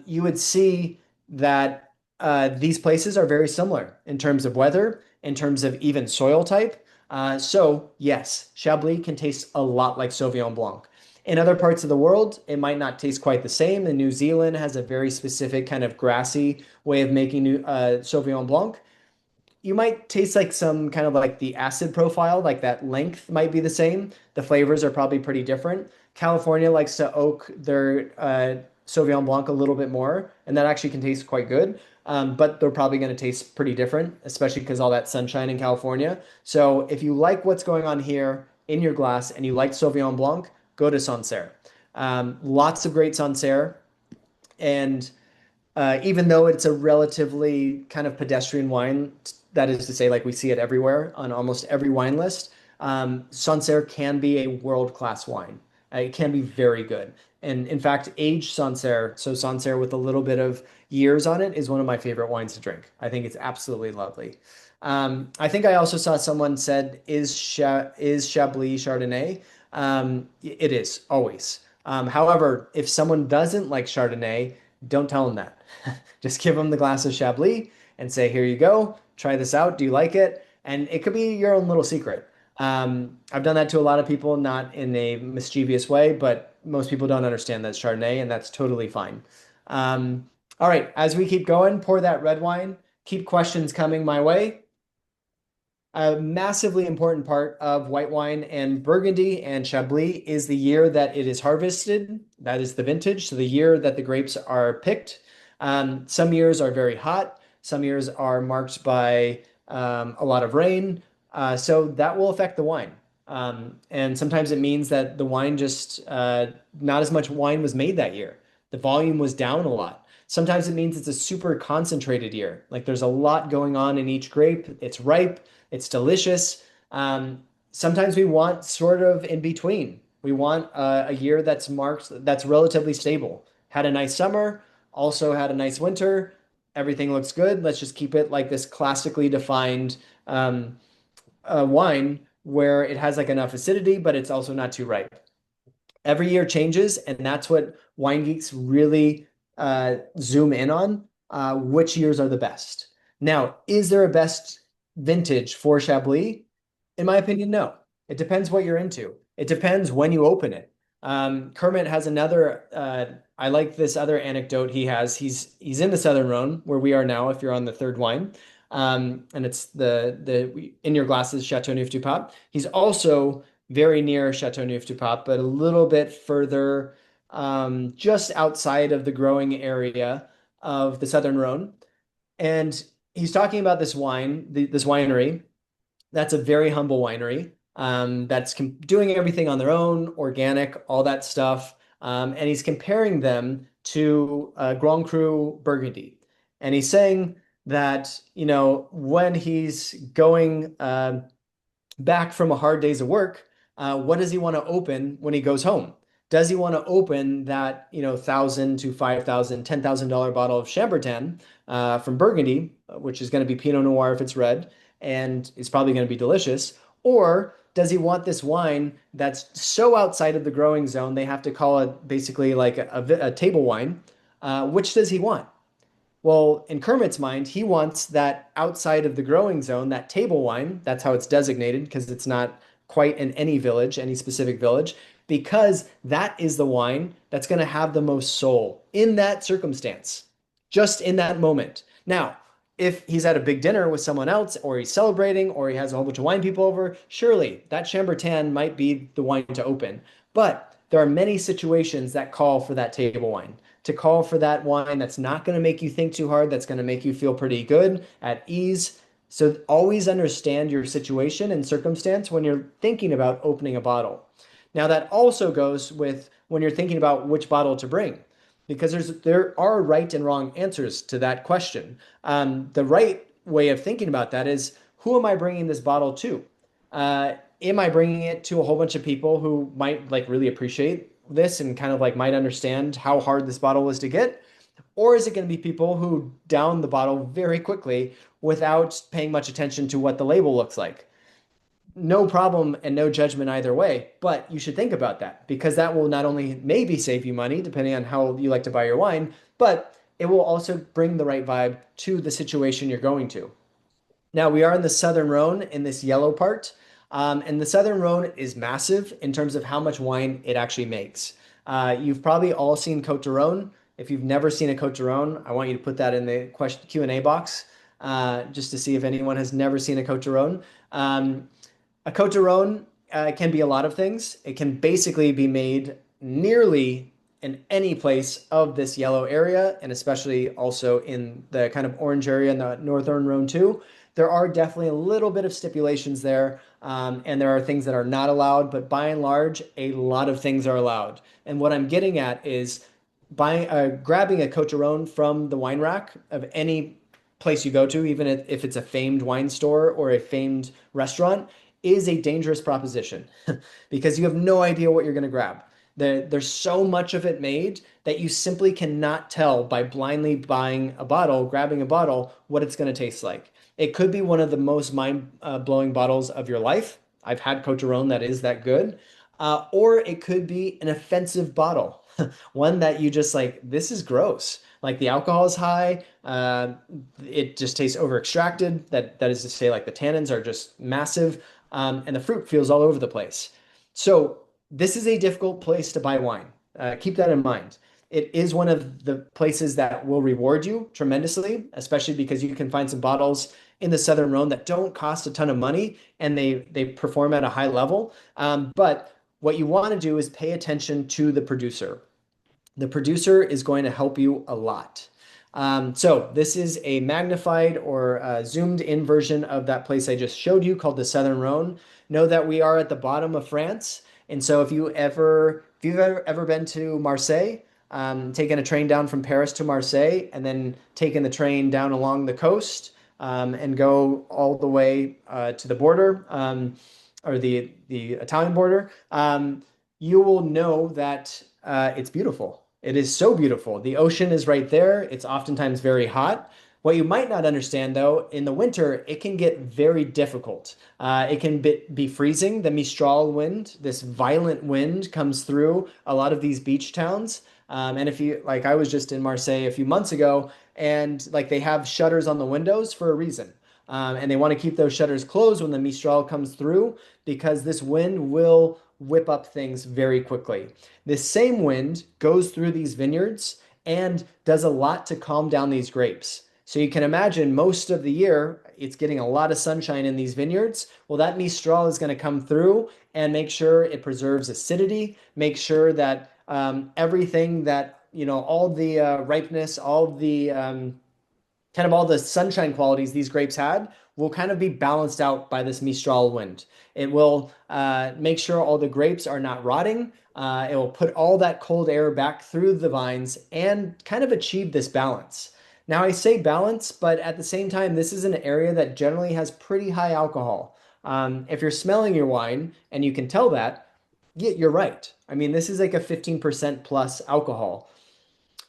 You would see that these places are very similar in terms of weather, in terms of even soil type. So yes, Chablis can taste a lot like Sauvignon Blanc. In other parts of the world, it might not taste quite the same. And New Zealand has a very specific kind of grassy way of making Sauvignon Blanc. You might taste like some kind of like the acid profile, like that length might be the same. The flavors are probably pretty different. California likes to oak their Sauvignon Blanc a little bit more, and that actually can taste quite good. But they're probably going to taste pretty different, especially because all that sunshine in California. So if you like what's going on here in your glass and you like Sauvignon Blanc, go to Sancerre. Lots of great Sancerre, and even though it's a relatively kind of pedestrian wine, that is to say, like we see it everywhere on almost every wine list, Sancerre can be a world-class wine. It can be very good. And in fact, aged Sancerre, so Sancerre with a little bit of years on it, is one of my favorite wines to drink. I think it's absolutely lovely. I think I also saw someone said, is Chablis Chardonnay? It is always. However, if someone doesn't like Chardonnay, don't tell them that. Just give them the glass of Chablis and say, here you go, try this out. Do you like it? And it could be your own little secret. I've done that to a lot of people, not in a mischievous way, but most people don't understand that it's Chardonnay, and that's totally fine. All right, as we keep going, pour that red wine. Keep questions coming my way. A massively important part of white wine and Burgundy and Chablis is the year that it is harvested. That is the vintage, so the year that the grapes are picked. Some years are very hot. Some years are marked by a lot of rain. So that will affect the wine. And sometimes it means that the wine just, not as much wine was made that year. The volume was down a lot. Sometimes it means it's a super concentrated year. Like there's a lot going on in each grape. It's ripe, it's delicious. Sometimes we want sort of in between. We want a year that's marked, that's relatively stable. Had a nice summer, also had a nice winter. Everything looks good. Let's just keep it like this classically defined wine where it has like enough acidity, but it's also not too ripe. Every year changes, and that's what wine geeks really zoom in on. Which years are the best? Now, is there a best vintage for Chablis? In my opinion, no. It depends what you're into. It depends when you open it. Kermit has another. I like this other anecdote he has. He's in the Southern Rhone where we are now. If you're on the third wine, and it's the in your glasses Chateauneuf du Pape. He's also very near Chateauneuf du Pape, but a little bit further, just outside of the growing area of the Southern Rhone. And he's talking about this wine, this winery. That's a very humble winery. That's doing everything on their own, organic, all that stuff. And he's comparing them to Grand Cru Burgundy. And he's saying that, when he's going back from a hard days of work, what does he want to open when he goes home? Does he want to open that, $1,000 to $5,000, $10,000 bottle of Chambertin from Burgundy, which is going to be Pinot Noir if it's red, and it's probably going to be delicious? Or does he want this wine that's so outside of the growing zone, they have to call it basically like a table wine? Which does he want? Well, in Kermit's mind, he wants that outside of the growing zone, that table wine. That's how it's designated because it's not quite in any village, any specific village, because that is the wine that's going to have the most soul in that circumstance, just in that moment. Now, if he's at a big dinner with someone else, or he's celebrating, or he has a whole bunch of wine people over, surely that Chambertin might be the wine to open. But there are many situations that call for that table wine, to call for that wine that's not going to make you think too hard, that's going to make you feel pretty good, at ease. So always understand your situation and circumstance when you're thinking about opening a bottle. Now, that also goes with when you're thinking about which bottle to bring, because there are right and wrong answers to that question. The right way of thinking about that is, who am I bringing this bottle to? Am I bringing it to a whole bunch of people who might like really appreciate this and kind of like might understand how hard this bottle was to get? Or is it going to be people who down the bottle very quickly without paying much attention to what the label looks like? No problem and no judgment either way, but you should think about that because that will not only maybe save you money, depending on how you like to buy your wine, but it will also bring the right vibe to the situation you're going to. Now we are in the Southern Rhone in this yellow part, and the Southern Rhone is massive in terms of how much wine it actually makes. You've probably all seen Côte de Rhone. If you've never seen a Côte de Rhone, I want you to put that in the question Q&A box, just to see if anyone has never seen a Côte de Rhone. A Côte de Rhone can be a lot of things. It can basically be made nearly in any place of this yellow area, and especially also in the kind of orange area in the Northern Rhone too. There are definitely a little bit of stipulations there, and there are things that are not allowed, but by and large, a lot of things are allowed. And what I'm getting at is grabbing a Côte de Rhone from the wine rack of any place you go to, even if it's a famed wine store or a famed restaurant, is a dangerous proposition because you have no idea what you're going to grab. There's so much of it made that you simply cannot tell by blindly buying a bottle, grabbing a bottle, what it's going to taste like. It could be one of the most mind-blowing bottles of your life. I've had Cote that is that good. Or it could be an offensive bottle, one that you just like, this is gross. Like the alcohol is high, it just tastes over extracted. That is to say, like the tannins are just massive, and the fruit feels all over the place. So this is a difficult place to buy wine. Keep that in mind. It is one of the places that will reward you tremendously, especially because you can find some bottles in the Southern Rhone that don't cost a ton of money and they perform at a high level. But what you want to do is pay attention to the producer. The producer is going to help you a lot. So this is a magnified or zoomed in version of that place I just showed you called the Southern Rhone. Know that we are at the bottom of France. And so if you've ever been to Marseille, taken a train down from Paris to Marseille and then taken the train down along the coast, and go all the way to the border, or the Italian border, you will know that it's beautiful. It is so beautiful. The ocean is right there. It's oftentimes very hot. What you might not understand, though, in the winter, it can get very difficult. It can be freezing. The Mistral wind, this violent wind, comes through a lot of these beach towns. And if you, like, I was just in Marseille a few months ago, and like they have shutters on the windows for a reason. And they want to keep those shutters closed when the Mistral comes through because this wind will whip up things very quickly. This same wind goes through these vineyards and does a lot to calm down these grapes. So you can imagine most of the year it's getting a lot of sunshine in these vineyards. Well, that Mistral is going to come through and make sure it preserves acidity, make sure that everything that, all the ripeness, all the kind of all the sunshine qualities these grapes had will kind of be balanced out by this Mistral wind. It will make sure all the grapes are not rotting. It will put all that cold air back through the vines and kind of achieve this balance. Now, I say balance, but at the same time, this is an area that generally has pretty high alcohol. If you're smelling your wine and you can tell that, yeah, you're right. I mean, this is like a 15% plus alcohol.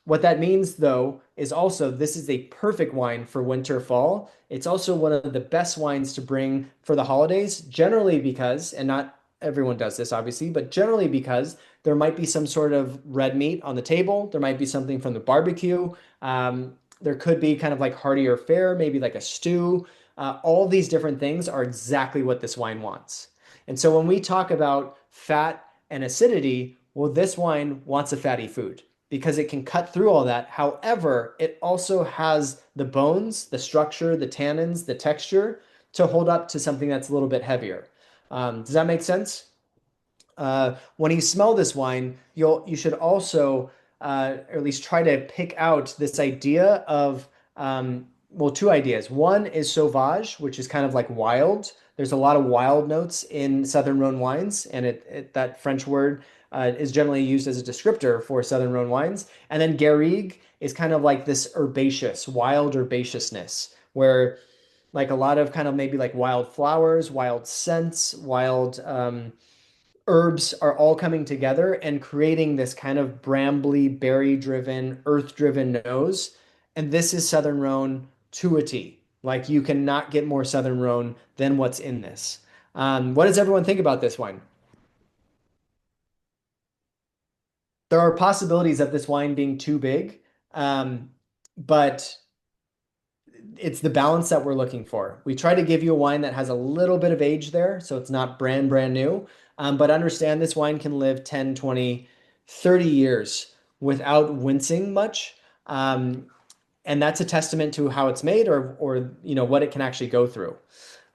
What that means, though, is also this is a perfect wine for winter, fall. It's also one of the best wines to bring for the holidays, generally because, and not everyone does this, obviously, but generally because there might be some sort of red meat on the table. There might be something from the barbecue. There could be kind of like heartier fare, maybe like a stew. All these different things are exactly what this wine wants. And so when we talk about fat and acidity, well, this wine wants a fatty food because it can cut through all that. However, it also has the bones, the structure, the tannins, the texture to hold up to something that's a little bit heavier. Does that make sense? When you smell this wine, you should also, or at least try to pick out this idea of, well, two ideas. One is sauvage, which is kind of like wild. There's a lot of wild notes in Southern Rhone wines, and that French word is generally used as a descriptor for Southern Rhone wines. And then garrigue is kind of like this herbaceous, wild herbaceousness, where like a lot of kind of maybe like wild flowers, wild scents, wild herbs are all coming together and creating this kind of brambly, berry-driven, earth-driven nose. And this is Southern Rhone to a T. Like you cannot get more Southern Rhone than what's in this. What does everyone think about this wine? There are possibilities of this wine being too big, but it's the balance that we're looking for. We try to give you a wine that has a little bit of age there, so it's not brand new. But understand this wine can live 10, 20, 30 years without wincing much. Um, and that's a testament to how it's made or what it can actually go through.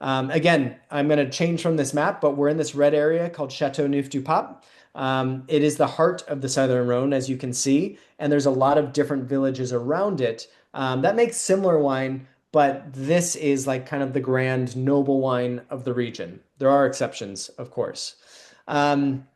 Again, I'm going to change from this map, but we're in this red area called Chateau Neuf du Pape. It is the heart of the Southern Rhone, as you can see, and there's a lot of different villages around it that make similar wine, but this is like kind of the grand noble wine of the region. There are exceptions, of course. Um,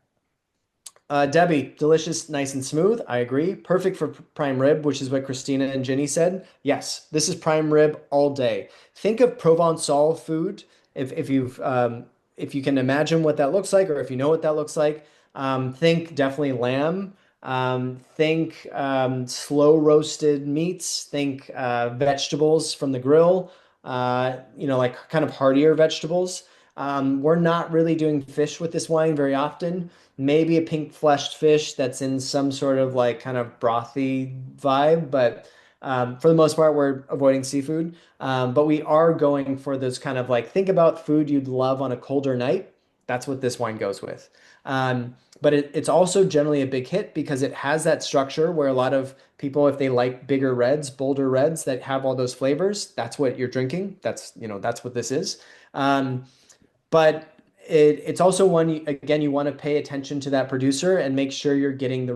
Debbie, delicious, nice and smooth. I agree. Perfect for prime rib, which is what Christina and Ginny said. Yes, this is prime rib all day. Think of Provençal food, if you can imagine what that looks like, or if you know what that looks like. Think definitely lamb. Think slow roasted meats. Think vegetables from the grill. Like kind of heartier vegetables. We're not really doing fish with this wine very often. Maybe a pink fleshed fish that's in some sort of like kind of brothy vibe, but for the most part, we're avoiding seafood. But we are going for those kind of like think about food you'd love on a colder night. That's what this wine goes with. But it's also generally a big hit because it has that structure where a lot of people, if they like bigger reds, bolder reds that have all those flavors, that's what you're drinking. That's what this is. Um, but it's also one, again, you want to pay attention to that producer and make sure you're getting the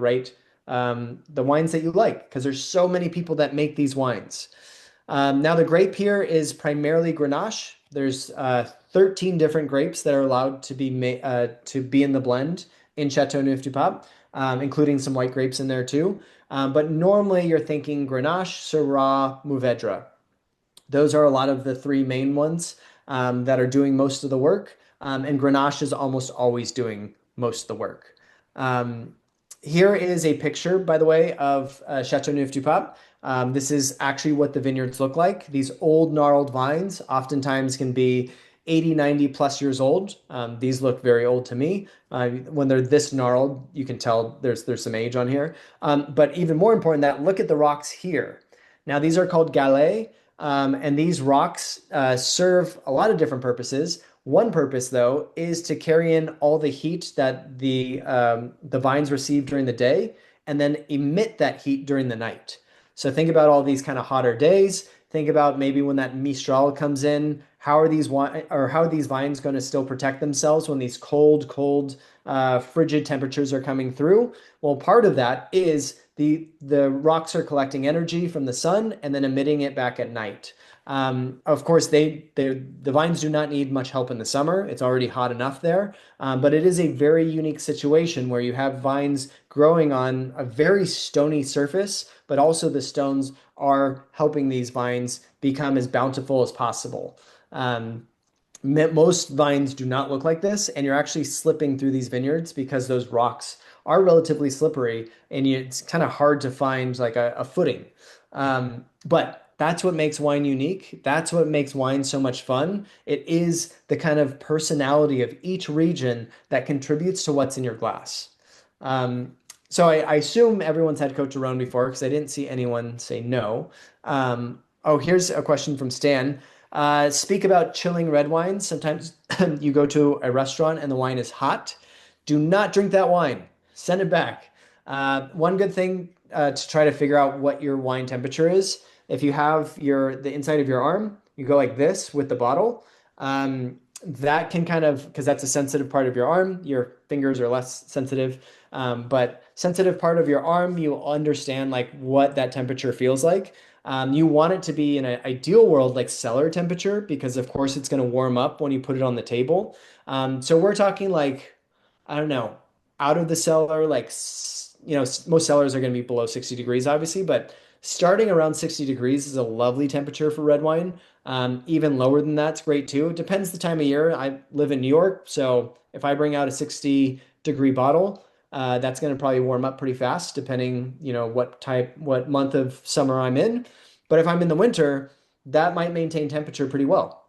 wines that you like, because there's so many people that make these wines. Now the grape here is primarily Grenache. There's 13 different grapes that are allowed to be in the blend in Chateauneuf du Pape, including some white grapes in there too. But normally you're thinking Grenache, Syrah, Mourvèdre. Those are a lot of the three main ones that are doing most of the work. And Grenache is almost always doing most of the work. Um, Here is a picture, by the way, of Chateauneuf du Pape. This is actually what the vineyards look like. These old gnarled vines oftentimes can be 80, 90 plus years old. These look very old to me. When they're this gnarled, you can tell there's some age on here. But even more important, that look at the rocks here. Now, these are called galets. And these rocks serve a lot of different purposes. One purpose, though, is to carry in all the heat that the vines receive during the day, and then emit that heat during the night. So think about all these kind of hotter days. Think about maybe when that Mistral comes in. How are these vines going to still protect themselves when these cold, frigid temperatures are coming through? Well, part of that is the rocks are collecting energy from the sun and then emitting it back at night. Of course, the vines do not need much help in the summer. It's already hot enough there. But it is a very unique situation where you have vines growing on a very stony surface, but also the stones are helping these vines become as bountiful as possible. Um, Most vines do not look like this, and you're actually slipping through these vineyards because those rocks are relatively slippery, and it's kind of hard to find like a footing. But that's what makes wine unique. That's what makes wine so much fun. It is the kind of personality of each region that contributes to what's in your glass. Um, so I assume everyone's had Cote de Rhone before because I didn't see anyone say no. Oh, here's a question from Stan. Speak about chilling red wines. Sometimes you go to a restaurant and the wine is hot. Do not drink that wine. Send it back. One good thing to try to figure out what your wine temperature is. If you have the inside of your arm, you go like this with the bottle. That can kind of, because that's a sensitive part of your arm. Your fingers are less sensitive, but sensitive part of your arm, you understand like what that temperature feels like. You want it to be in an ideal world like cellar temperature because of course it's going to warm up when you put it on the table. So we're talking like, I don't know, out of the cellar, like, most cellars are going to be below 60 degrees, obviously, but starting around 60 degrees is a lovely temperature for red wine. Even lower than that's great too. It depends the time of year. I live in New York, so if I bring out a 60 degree bottle. That's going to probably warm up pretty fast, depending, what month of summer I'm in. But if I'm in the winter, that might maintain temperature pretty well.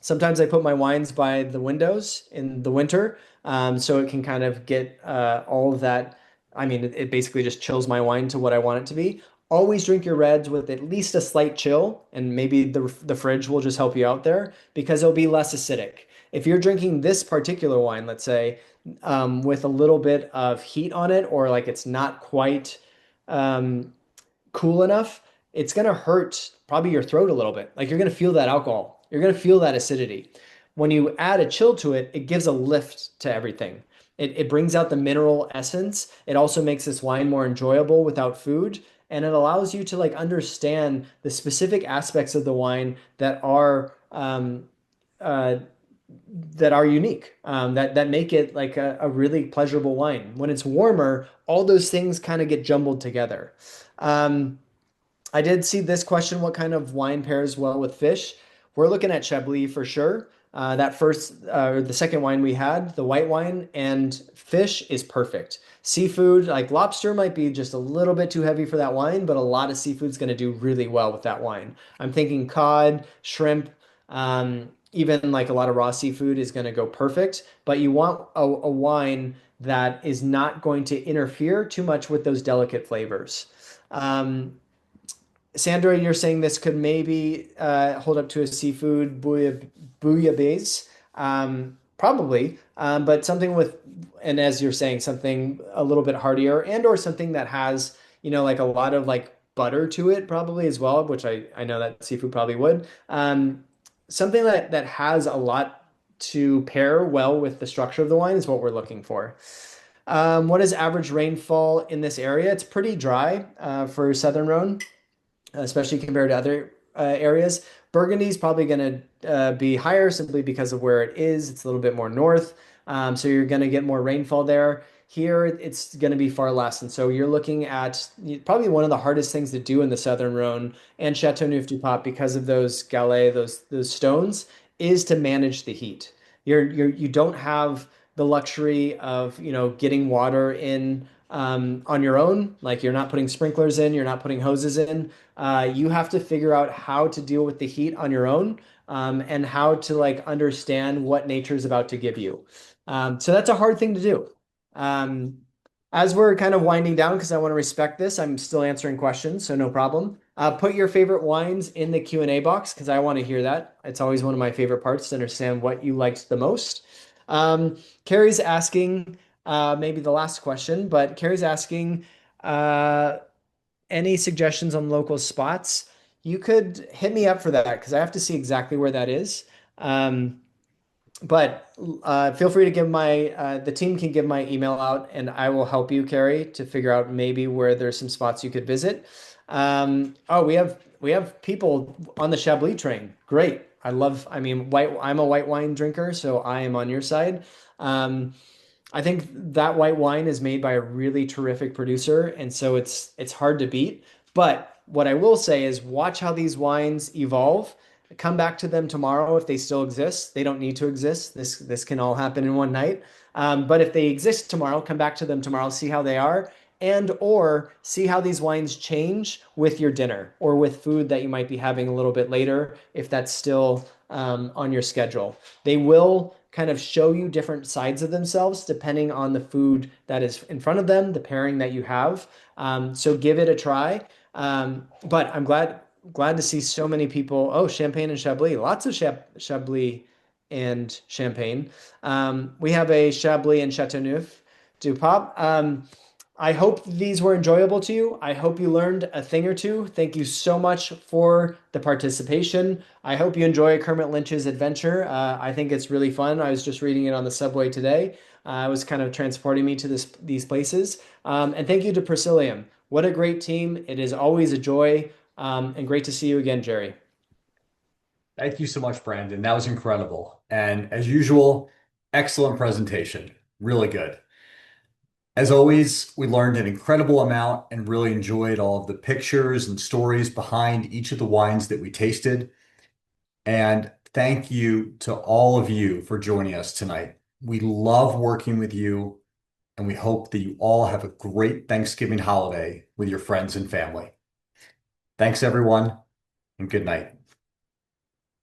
Sometimes I put my wines by the windows in the winter, so it can kind of get all of that. I mean, it basically just chills my wine to what I want it to be. Always drink your reds with at least a slight chill, and maybe the fridge will just help you out there because it'll be less acidic. If you're drinking this particular wine, let's say, with a little bit of heat on it, or like it's not quite um, cool enough, it's going to hurt probably your throat a little bit. Like you're going to feel that alcohol. You're going to feel that acidity. When you add a chill to it, it gives a lift to everything. It brings out the mineral essence. It also makes this wine more enjoyable without food. And it allows you to like understand the specific aspects of the wine uh, that are unique, that make it like a really pleasurable wine. When it's warmer, all those things kind of get jumbled together. Um, I did see this question, what kind of wine pairs well with fish? We're looking at Chablis for sure. That first, or the second wine we had, the white wine and fish is perfect. Seafood, like lobster, might be just a little bit too heavy for that wine, but a lot of seafood's going to do really well with that wine. I'm thinking cod, shrimp, even like a lot of raw seafood is going to go perfect, but you want a wine that is not going to interfere too much with those delicate flavors. Um, Sandra, you're saying this could maybe hold up to a seafood bouillabaisse. Probably, but something with, and as you're saying, something a little bit heartier and or something that has, like a lot of like butter to it probably as well, which I know that seafood probably would. Something that has a lot to pair well with the structure of the wine is what we're looking for. What is average rainfall in this area? It's pretty dry for Southern Rhone, especially compared to other areas. Burgundy is probably going to be higher simply because of where it is. It's a little bit more north, so you're going to get more rainfall there. Here, it's going to be far less, and so you're looking at probably one of the hardest things to do in the Southern Rhone and Chateauneuf-du-Pape because of those galets, those stones, is to manage the heat. You don't have the luxury of getting water in on your own. Like you're not putting sprinklers in, you're not putting hoses in. You have to figure out how to deal with the heat on your own, and how to like understand what nature is about to give you. So that's a hard thing to do. Um, as we're kind of winding down, because I want to respect this, I'm still answering questions, so no problem. Put your favorite wines in the Q&A box because I want to hear that. It's always one of my favorite parts to understand what you liked the most. Carrie's asking, maybe the last question, but Carrie's asking, any suggestions on local spots? You could hit me up for that because I have to see exactly where that is. Um, but feel free to give the team can give my email out and I will help you, Carrie, to figure out maybe where there's some spots you could visit. Oh, we have people on the Chablis train. Great. I mean, I'm a white wine drinker, so I am on your side. Um, I think that white wine is made by a really terrific producer, and so it's hard to beat. But what I will say is watch how these wines evolve. Come back to them tomorrow if they still exist. They don't need to exist. This can all happen in one night. But if they exist tomorrow, come back to them tomorrow, see how they are, and or see how these wines change with your dinner or with food that you might be having a little bit later if that's still on your schedule. They will kind of show you different sides of themselves depending on the food that is in front of them, the pairing that you have. So give it a try. But I'm glad to see so many people. Oh, Champagne and Chablis, lots of Chablis and Champagne. We have a Chablis and Chateauneuf du Pape. I hope these were enjoyable to you. I hope you learned a thing or two. Thank you so much for the participation. I hope you enjoy Kermit Lynch's adventure. I think it's really fun. I was just reading it on the subway today. It was kind of transporting me to these places. And thank you to Presilium. What a great team. It is always a joy, and great to see you again, Jerry. Thank you so much, Brandon. That was incredible. And as usual, excellent presentation. Really good. As always, we learned an incredible amount and really enjoyed all of the pictures and stories behind each of the wines that we tasted. And thank you to all of you for joining us tonight. We love working with you. and we hope that you all have a great Thanksgiving holiday with your friends and family. Thanks, everyone, and good night.